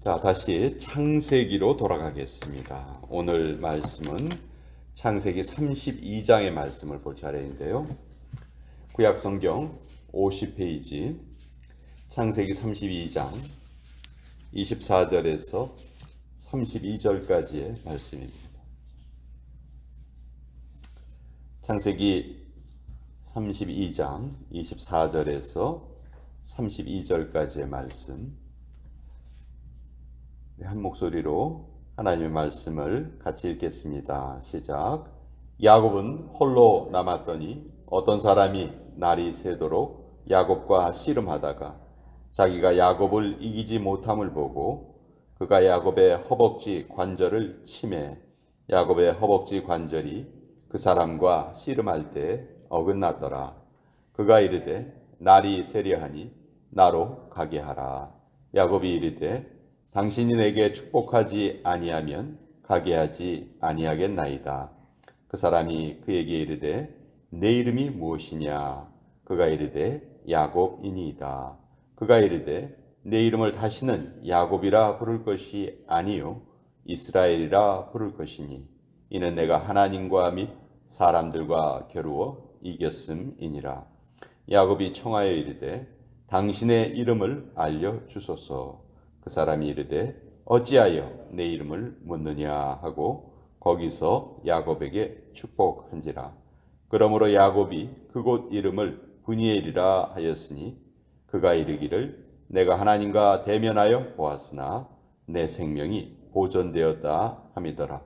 자, 다시 창세기로 돌아가겠습니다. 오늘 말씀은 창세기 32장의 말씀을 볼 차례인데요. 구약성경 50페이지 창세기 32장 24절에서 32절까지의 말씀입니다. 창세기 32장 24절에서 32절까지의 말씀, 한 목소리로 하나님의 말씀을 같이 읽겠습니다. 시작. 야곱은 홀로 남았더니 어떤 사람이 날이 새도록 야곱과 씨름하다가 자기가 야곱을 이기지 못함을 보고 그가 야곱의 허벅지 관절을 치매 야곱의 허벅지 관절이 그 사람과 씨름할 때 어긋났더라. 그가 이르되 날이 새려하니 나로 가게 하라. 야곱이 이르되 당신이 내게 축복하지 아니하면 가게 하지 아니하겠나이다. 그 사람이 그에게 이르되 내 이름이 무엇이냐? 그가 이르되 야곱이니이다. 그가 이르되 내 이름을 다시는 야곱이라 부를 것이 아니요 이스라엘이라 부를 것이니 이는 내가 하나님과 및 사람들과 겨루어 이겼음이니라. 야곱이 청하여 이르되 당신의 이름을 알려 주소서. 그 사람이 이르되 어찌하여 내 이름을 묻느냐 하고 거기서 야곱에게 축복한지라. 그러므로 야곱이 그곳 이름을 브니엘이라 하였으니 그가 이르기를 내가 하나님과 대면하여 보았으나 내 생명이 보존되었다 함이더라.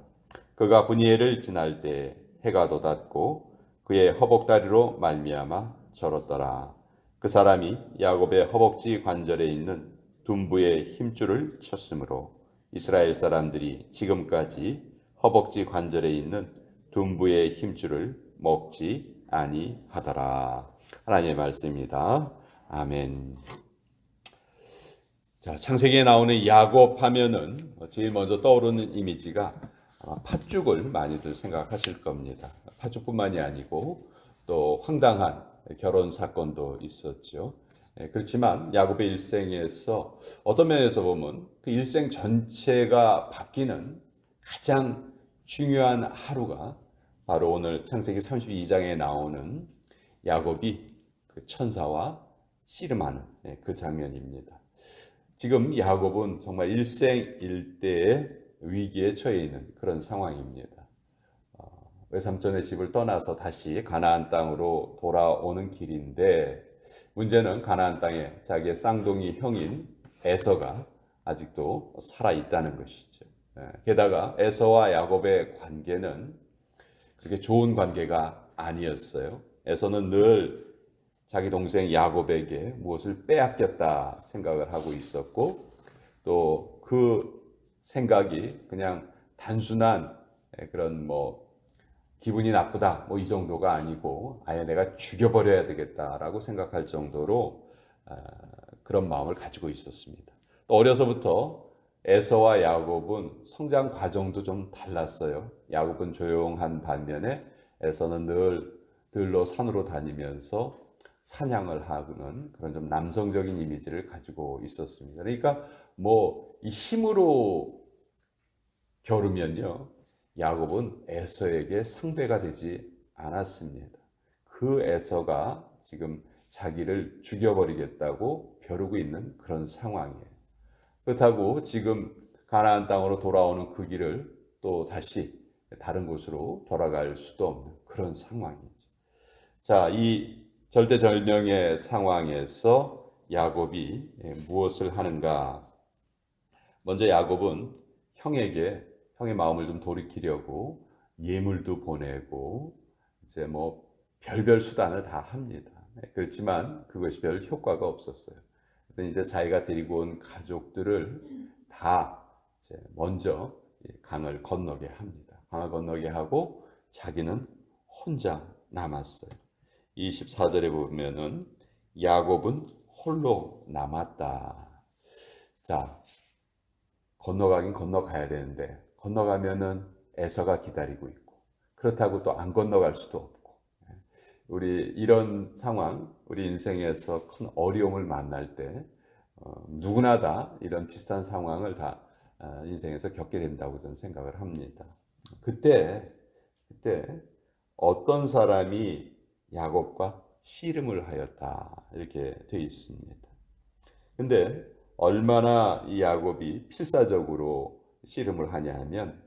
그가 브니엘을 지날 때 해가 돋았고 그의 허벅다리로 말미암아 절었더라. 그 사람이 야곱의 허벅지 관절에 있는 둔부의 힘줄을 쳤으므로 이스라엘 사람들이 지금까지 허벅지 관절에 있는 둔부의 힘줄을 먹지 아니하더라. 하나님의 말씀입니다. 아멘. 자, 창세기에 나오는 야곱 하면은 제일 먼저 떠오르는 이미지가 팥죽을 많이들 생각하실 겁니다. 팥죽뿐만이 아니고 또 황당한 결혼 사건도 있었죠. 그렇지만 야곱의 일생에서 어떤 면에서 보면 그 일생 전체가 바뀌는 가장 중요한 하루가 바로 오늘 창세기 32장에 나오는 야곱이 그 천사와 씨름하는 그 장면입니다. 지금 야곱은 정말 일생일대의 위기에 처해 있는 그런 상황입니다. 외삼촌의 집을 떠나서 다시 가나안 땅으로 돌아오는 길인데 문제는 가나안 땅에 자기의 쌍둥이 형인 에서가 아직도 살아 있다는 것이죠. 게다가 에서와 야곱의 관계는 그렇게 좋은 관계가 아니었어요. 에서는 늘 자기 동생 야곱에게 무엇을 빼앗겼다 생각을 하고 있었고 또 그 생각이 그냥 단순한 그런 기분이 나쁘다 이 정도가 아니고 아예 내가 죽여버려야 되겠다라고 생각할 정도로 그런 마음을 가지고 있었습니다. 또 어려서부터 에서와 야곱은 성장 과정도 좀 달랐어요. 야곱은 조용한 반면에 에서는 늘 들로 산으로 다니면서 사냥을 하는 그런 좀 남성적인 이미지를 가지고 있었습니다. 그러니까 이 힘으로 겨루면요 야곱은 에서에게 상대가 되지 않았습니다. 그 에서가 지금 자기를 죽여버리겠다고 벼르고 있는 그런 상황이에요. 그렇다고 지금 가나안 땅으로 돌아오는 그 길을 또 다시 다른 곳으로 돌아갈 수도 없는 그런 상황이죠. 자, 이 절대절명의 상황에서 야곱이 무엇을 하는가? 먼저 야곱은 형의 마음을 좀 돌이키려고 예물도 보내고 이제 별별 수단을 다 합니다. 그렇지만 그것이 별 효과가 없었어요. 이제 자기가 데리고 온 가족들을 다 이제 먼저 강을 건너게 합니다. 강을 건너게 하고 자기는 혼자 남았어요. 24절에 보면은 야곱은 홀로 남았다. 자, 건너가긴 건너가야 되는데 건너가면은 에서가 기다리고 있고 그렇다고 또 안 건너갈 수도 없고 우리 이런 상황 우리 인생에서 큰 어려움을 만날 때 누구나 다 이런 비슷한 상황을 다 인생에서 겪게 된다고 저는 생각을 합니다. 그때 어떤 사람이 야곱과 씨름을 하였다 이렇게 되어 있습니다. 근데 얼마나 이 야곱이 필사적으로 씨름을 하냐 하면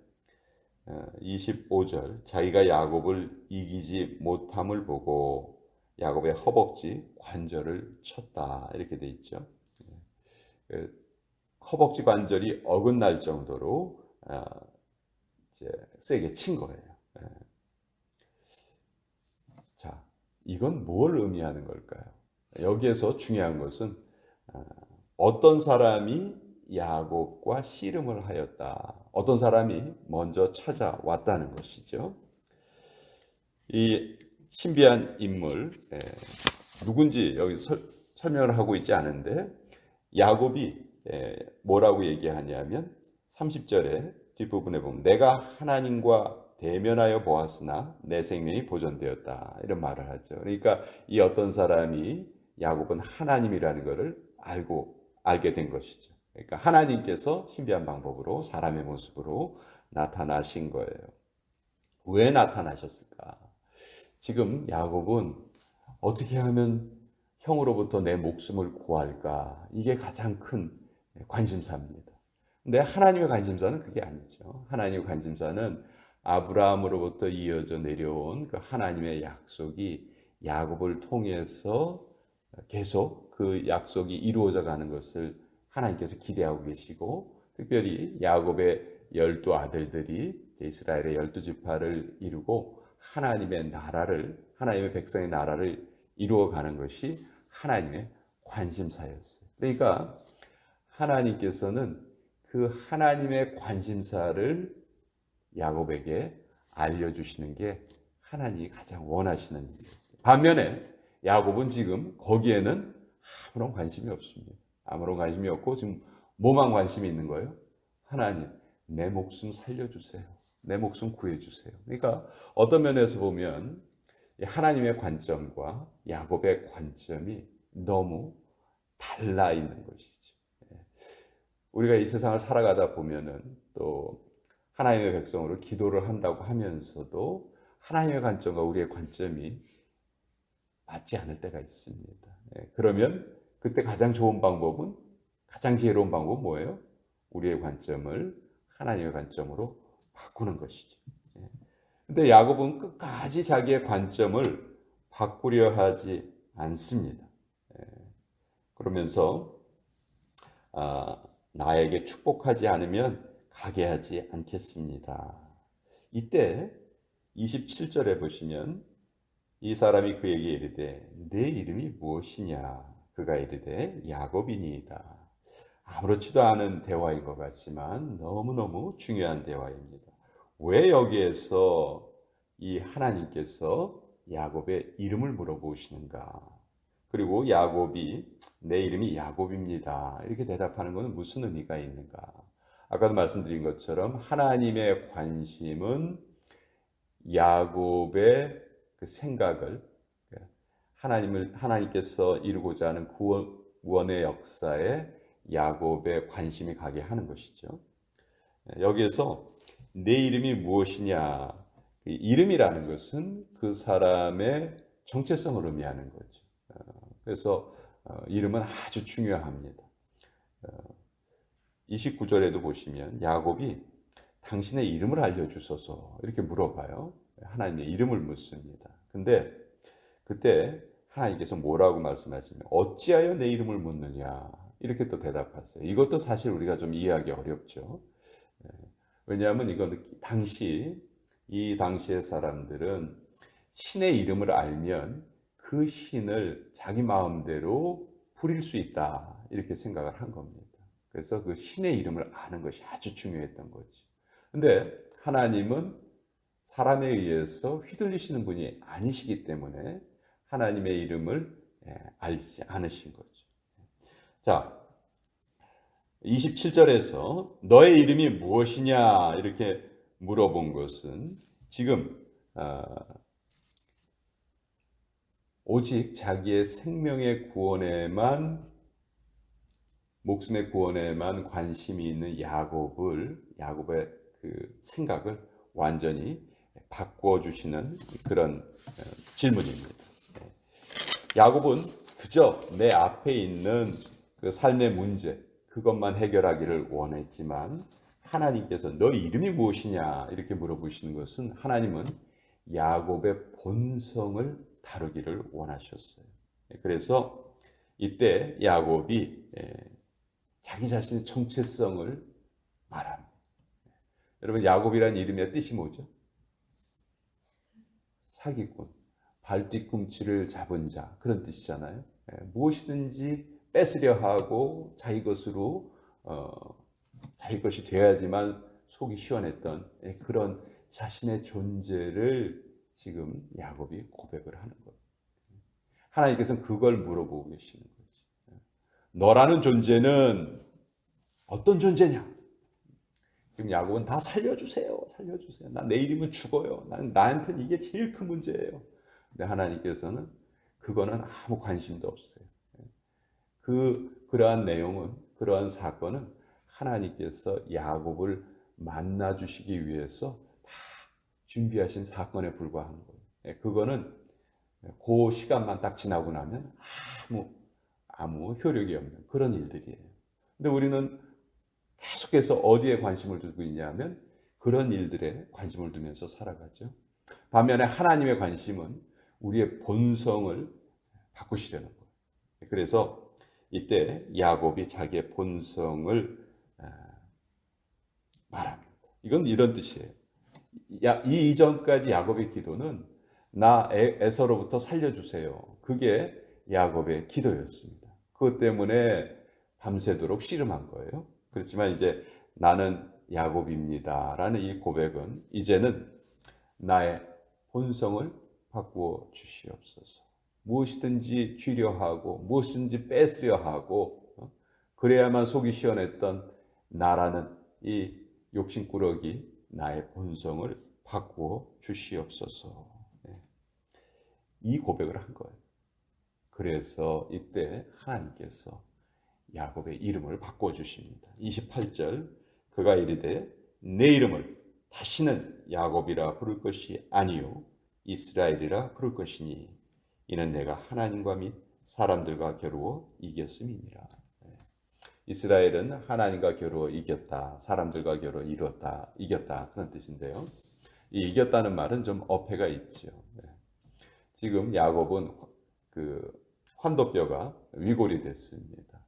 25절 자기가 야곱을 이기지 못함을 보고 야곱의 허벅지 관절을 쳤다 이렇게 돼 있죠. 그 허벅지 관절이 어긋날 정도로 이제 세게 친 거예요. 자, 이건 뭘 의미하는 걸까요? 여기에서 중요한 것은 어떤 사람이 야곱과 씨름을 하였다. 어떤 사람이 먼저 찾아왔다는 것이죠. 이 신비한 인물 누군지 여기 설명을 하고 있지 않은데 야곱이 뭐라고 얘기하냐면 30절에 뒷부분에 보면 내가 하나님과 대면하여 보았으나 내 생명이 보존되었다 이런 말을 하죠. 그러니까 이 어떤 사람이 야곱은 하나님이라는 것을 알게 된 것이죠. 그러니까 하나님께서 신비한 방법으로 사람의 모습으로 나타나신 거예요. 왜 나타나셨을까? 지금 야곱은 어떻게 하면 형으로부터 내 목숨을 구할까? 이게 가장 큰 관심사입니다. 근데 하나님의 관심사는 그게 아니죠. 하나님의 관심사는 아브라함으로부터 이어져 내려온 그 하나님의 약속이 야곱을 통해서 계속 그 약속이 이루어져 가는 것을 하나님께서 기대하고 계시고 특별히 야곱의 12아들들이 이스라엘의 12지파를 이루고 하나님의 백성의 나라를 이루어가는 것이 하나님의 관심사였어요. 그러니까 하나님께서는 그 하나님의 관심사를 야곱에게 알려주시는 게 하나님이 가장 원하시는 일이었어요. 반면에 야곱은 지금 거기에는 아무런 관심이 없습니다. 아무런 관심이 없고 지금 뭐만 관심이 있는 거예요? 하나님, 내 목숨 살려주세요. 내 목숨 구해주세요. 그러니까 어떤 면에서 보면 하나님의 관점과 야곱의 관점이 너무 달라 있는 것이죠. 우리가 이 세상을 살아가다 보면은 또 하나님의 백성으로 기도를 한다고 하면서도 하나님의 관점과 우리의 관점이 맞지 않을 때가 있습니다. 그러면 그때 가장 좋은 방법은 가장 지혜로운 방법은 뭐예요? 우리의 관점을 하나님의 관점으로 바꾸는 것이죠. 근데 야곱은 끝까지 자기의 관점을 바꾸려 하지 않습니다. 그러면서 나에게 축복하지 않으면 가게 하지 않겠습니다. 이때 27절에 보시면 이 사람이 그에게 이르되 내 이름이 무엇이냐? 그가 이르되 야곱이니이다. 아무렇지도 않은 대화인 것 같지만 너무너무 중요한 대화입니다. 왜 여기에서 이 하나님께서 야곱의 이름을 물어보시는가? 그리고 야곱이 내 이름이 야곱입니다. 이렇게 대답하는 것은 무슨 의미가 있는가? 아까도 말씀드린 것처럼 하나님의 관심은 야곱의 그 생각을 하나님께서 이루고자 하는 구원의 역사에 야곱의 관심이 가게 하는 것이죠. 여기에서 내 이름이 무엇이냐? 이름이라는 것은 그 사람의 정체성을 의미하는 거죠. 그래서 이름은 아주 중요합니다. 29절에도 보시면 야곱이 당신의 이름을 알려주소서 이렇게 물어봐요. 하나님의 이름을 묻습니다. 근데 그때 하나님께서 뭐라고 말씀하시면 어찌하여 내 이름을 묻느냐 이렇게 또 대답하세요. 이것도 사실 우리가 좀 이해하기 어렵죠. 왜냐하면 이건 이 당시의 사람들은 신의 이름을 알면 그 신을 자기 마음대로 부릴 수 있다 이렇게 생각을 한 겁니다. 그래서 그 신의 이름을 아는 것이 아주 중요했던 거지. 근데 하나님은 사람에 의해서 휘둘리시는 분이 아니시기 때문에 하나님의 이름을 알지 않으신 거죠. 자, 27절에서 너의 이름이 무엇이냐 이렇게 물어본 것은 지금 오직 자기의 생명의 구원에만 목숨의 구원에만 관심이 있는 야곱의 그 생각을 완전히 바꿔 주시는 그런 질문입니다. 야곱은 그저 내 앞에 있는 그 삶의 문제 그것만 해결하기를 원했지만 하나님께서 너 이름이 무엇이냐 이렇게 물어보시는 것은 하나님은 야곱의 본성을 다루기를 원하셨어요. 그래서 이때 야곱이 자기 자신의 정체성을 말합니다. 여러분 야곱이라는 이름의 뜻이 뭐죠? 사기꾼, 발뒤꿈치를 잡은 자 그런 뜻이잖아요. 무엇이든지 뺏으려 하고 자기 것으로 자기 것이 돼야지만 속이 시원했던 그런 자신의 존재를 지금 야곱이 고백을 하는 거예요. 하나님께서는 그걸 물어보고 계시는 거죠. 너라는 존재는 어떤 존재냐? 지금 야곱은 다 살려주세요. 살려주세요. 나 내일이면 죽어요. 나한테는 이게 제일 큰 문제예요. 근데 하나님께서는 그거는 아무 관심도 없어요. 그러한 내용은, 그러한 사건은 하나님께서 야곱을 만나 주시기 위해서 다 준비하신 사건에 불과한 거예요. 그거는 그 시간만 딱 지나고 나면 아무 효력이 없는 그런 일들이에요. 근데 우리는 계속해서 어디에 관심을 두고 있냐면 그런 일들에 관심을 두면서 살아가죠. 반면에 하나님의 관심은 우리의 본성을 바꾸시려는 거예요. 그래서 이때 야곱이 자기의 본성을 말합니다. 이건 이런 뜻이에요. 이 이전까지 야곱의 기도는 나 에서로부터 살려주세요. 그게 야곱의 기도였습니다. 그것 때문에 밤새도록 씨름한 거예요. 그렇지만 이제 나는 야곱입니다라는 이 고백은 이제는 나의 본성을 바꾸어 주시옵소서. 무엇이든지 쥐려 하고 무엇이든지 뺏으려 하고 그래야만 속이 시원했던 나라는 이 욕심꾸러기 나의 본성을 바꾸어 주시옵소서. 이 고백을 한 거예요. 그래서 이때 하나님께서 야곱의 이름을 바꿔주십니다. 28절 그가 이르되 내 이름을 다시는 야곱이라 부를 것이 아니요 이스라엘이라 부를 것이니 이는 내가 하나님과 및 사람들과 겨루어 이겼음이니라. 이스라엘은 하나님과 겨루어 이겼다. 사람들과 겨루어 이겼다. 그런 뜻인데요. 이 이겼다는 말은 좀 어폐가 있죠. 지금 야곱은 그 환도뼈가 위골이 됐습니다.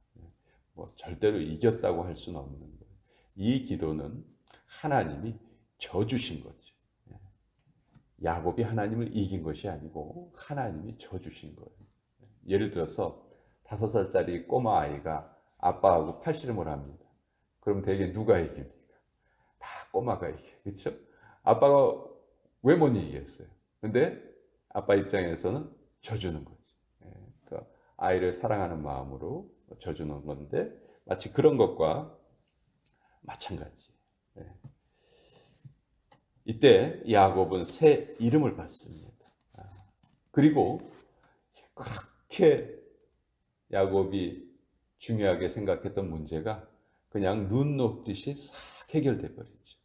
절대로 이겼다고 할 수는 없는 거예요. 이 기도는 하나님이 져주신 거죠. 야곱이 하나님을 이긴 것이 아니고 하나님이 져주신 거예요. 예를 들어서 5살짜리 꼬마 아이가 아빠하고 팔씨름을 합니다. 그럼 대개 누가 이깁니까? 다 꼬마가 이겨요. 그렇죠? 아빠가 왜 못 이기겠어요? 근데 아빠 입장에서는 져주는 거죠. 그러니까 아이를 사랑하는 마음으로 져주는 건데 마치 그런 것과 마찬가지. 이때 야곱은 새 이름을 받습니다. 그리고 그렇게 야곱이 중요하게 생각했던 문제가 그냥 눈 녹듯이 싹 해결돼 버리죠.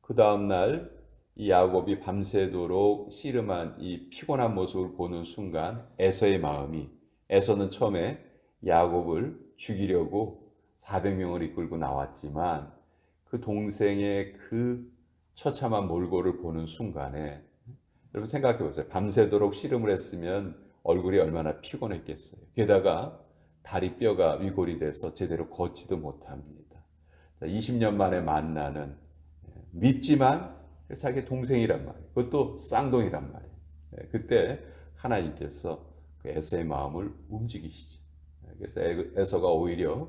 그 다음 날 이 야곱이 밤새도록 씨름한 이 피곤한 모습을 보는 순간 에서는 처음에 야곱을 죽이려고 400명을 이끌고 나왔지만 그 동생의 그 처참한 몰골을 보는 순간에 여러분 생각해 보세요. 밤새도록 씨름을 했으면 얼굴이 얼마나 피곤했겠어요. 게다가 다리뼈가 위골이 돼서 제대로 걷지도 못합니다. 20년 만에 만나는 밉지만 자기 동생이란 말이에요. 그것도 쌍둥이란 말이에요. 그때 하나님께서 그 에서의 마음을 움직이시죠. 그래서 에서가 오히려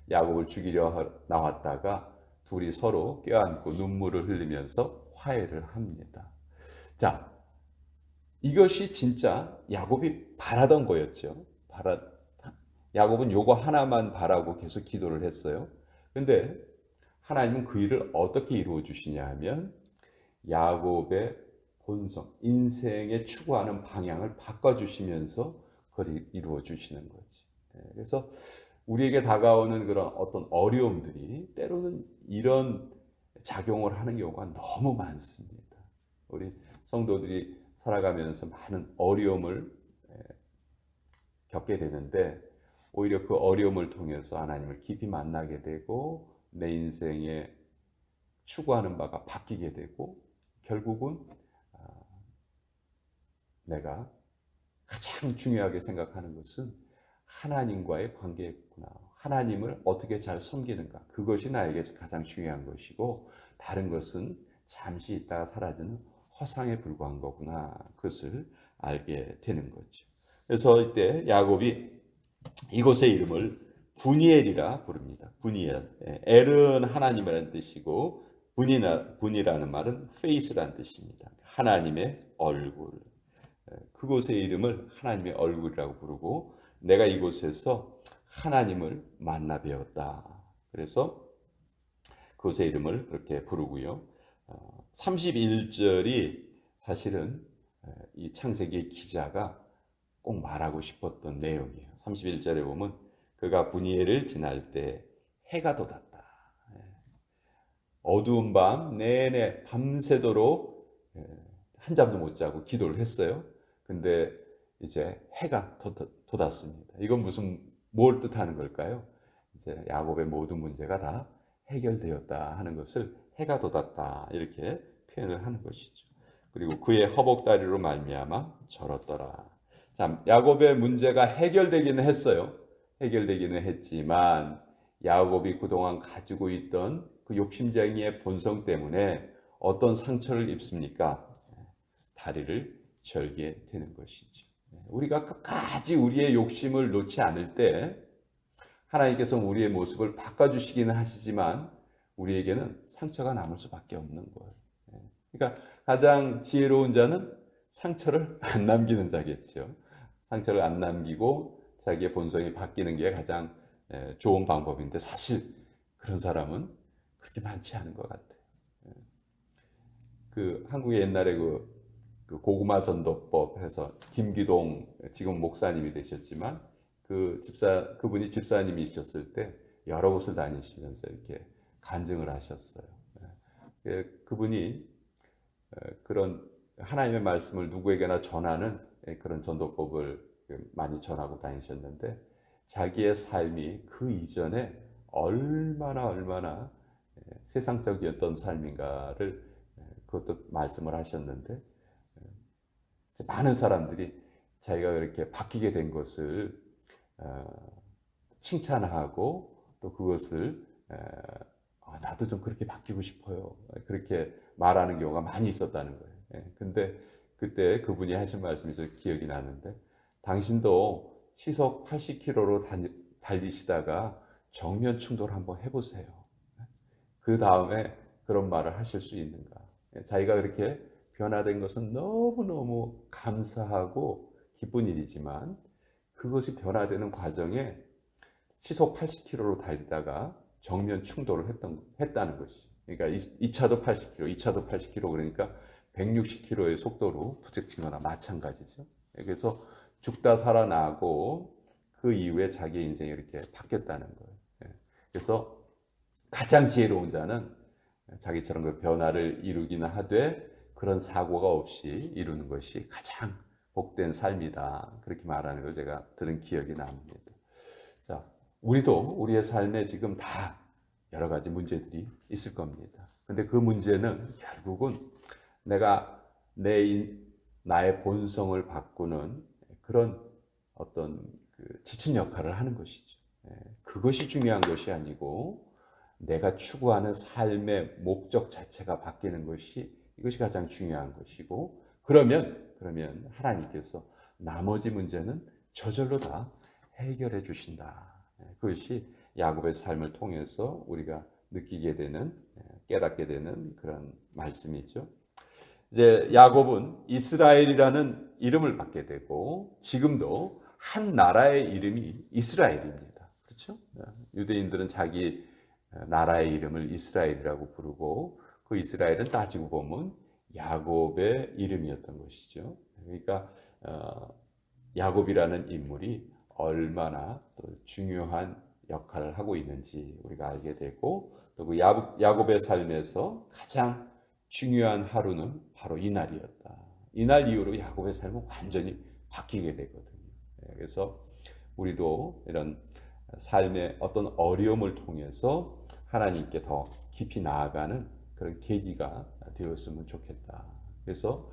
야곱을 죽이려 나왔다가 둘이 서로 껴안고 눈물을 흘리면서 화해를 합니다. 자, 이것이 진짜 야곱이 바라던 거였죠. 야곱은 요거 하나만 바라고 계속 기도를 했어요. 근데 하나님은 그 일을 어떻게 이루어 주시냐 하면 야곱의 본성, 인생에 추구하는 방향을 바꿔주시면서 그걸 이루어 주시는 거지. 그래서 우리에게 다가오는 그런 어떤 어려움들이 때로는 이런 작용을 하는 경우가 너무 많습니다. 우리 성도들이 살아가면서 많은 어려움을 겪게 되는데 오히려 그 어려움을 통해서 하나님을 깊이 만나게 되고 내 인생에 추구하는 바가 바뀌게 되고 결국은 내가 가장 중요하게 생각하는 것은 하나님과의 관계였구나. 하나님을 어떻게 잘 섬기는가. 그것이 나에게 가장 중요한 것이고 다른 것은 잠시 있다가 사라지는 허상에 불과한 거구나. 그것을 알게 되는 거죠. 그래서 이때 야곱이 이곳의 이름을 분이엘이라 부릅니다. 분이엘. 엘은 하나님이라는 뜻이고 분이라는 말은 face라는 뜻입니다. 하나님의 얼굴. 그곳의 이름을 하나님의 얼굴이라고 부르고 내가 이곳에서 하나님을 만나 배웠다. 그래서 그곳의 이름을 그렇게 부르고요. 31절이 사실은 이 창세기 기자가 꼭 말하고 싶었던 내용이에요. 31절에 보면 그가 분이엘을 지날 때 해가 돋았다. 어두운 밤 내내 밤새도록 한잠도 못 자고 기도를 했어요. 근데 이제 해가 돋았습니다. 이건 뭘 뜻하는 걸까요? 이제 야곱의 모든 문제가 다 해결되었다 하는 것을 해가 돋았다 이렇게 표현을 하는 것이죠. 그리고 그의 허벅다리로 말미암아 절었더라. 참 야곱의 문제가 해결되기는 했어요. 해결되기는 했지만 야곱이 그동안 가지고 있던 그 욕심쟁이의 본성 때문에 어떤 상처를 입습니까? 다리를 절게 되는 것이죠. 우리가 끝까지 우리의 욕심을 놓지 않을 때 하나님께서 우리의 모습을 바꿔주시기는 하시지만 우리에게는 상처가 남을 수밖에 없는 거예요. 그러니까 가장 지혜로운 자는 상처를 안 남기는 자겠죠. 상처를 안 남기고 자기의 본성이 바뀌는 게 가장 좋은 방법인데 사실 그런 사람은 그렇게 많지 않은 것 같아요. 그 한국에 옛날에 그 고구마 전도법 해서 김기동 지금 목사님이 되셨지만 그분이 집사님이셨을 때 여러 곳을 다니시면서 이렇게 간증을 하셨어요. 그분이 그런 하나님의 말씀을 누구에게나 전하는 그런 전도법을 많이 전하고 다니셨는데 자기의 삶이 그 이전에 얼마나 세상적이었던 삶인가를 그것도 말씀을 하셨는데 많은 사람들이 자기가 그렇게 바뀌게 된 것을 칭찬하고 또 그것을 나도 좀 그렇게 바뀌고 싶어요. 그렇게 말하는 경우가 많이 있었다는 거예요. 근데 그때 그분이 하신 말씀이 저 기억이 나는데 당신도 시속 80km로 달리시다가 정면 충돌 한번 해보세요. 그 다음에 그런 말을 하실 수 있는가. 자기가 그렇게 변화된 것은 너무너무 감사하고 기쁜 일이지만 그것이 변화되는 과정에 시속 80km로 달리다가 정면 충돌을 했다는 것이. 그러니까 2차도 80km, 2차도 80km 그러니까 160km의 속도로 부딪힌 거나 마찬가지죠. 그래서 죽다 살아나고 그 이후에 자기 인생이 이렇게 바뀌었다는 거예요. 그래서 가장 지혜로운 자는 자기처럼 그 변화를 이루기는 하되 그런 사고가 없이 이루는 것이 가장 복된 삶이다. 그렇게 말하는 걸 제가 들은 기억이 납니다. 자, 우리도 우리의 삶에 지금 다 여러 가지 문제들이 있을 겁니다. 근데 그 문제는 결국은 내가 나의 본성을 바꾸는 그런 어떤 지침 역할을 하는 것이죠. 그것이 중요한 것이 아니고 내가 추구하는 삶의 목적 자체가 바뀌는 것이 이것이 가장 중요한 것이고 그러면 하나님께서 나머지 문제는 저절로 다 해결해 주신다. 그것이 야곱의 삶을 통해서 우리가 느끼게 되는 깨닫게 되는 그런 말씀이죠. 이제 야곱은 이스라엘이라는 이름을 받게 되고 지금도 한 나라의 이름이 이스라엘입니다. 그렇죠? 유대인들은 자기 나라의 이름을 이스라엘이라고 부르고 그 이스라엘은 따지고 보면 야곱의 이름이었던 것이죠. 그러니까 야곱이라는 인물이 얼마나 또 중요한 역할을 하고 있는지 우리가 알게 되고, 또 그 야곱의 삶에서 가장 중요한 하루는 바로 이날이었다. 이날 이후로 야곱의 삶은 완전히 바뀌게 되거든요. 그래서 우리도 이런 삶의 어떤 어려움을 통해서 하나님께 더 깊이 나아가는 그런 계기가 되었으면 좋겠다. 그래서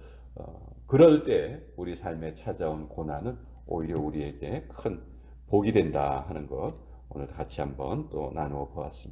그럴 때 우리 삶에 찾아온 고난은 오히려 우리에게 큰 복이 된다 하는 것, 오늘 같이 한번 또 나누어 보았습니다.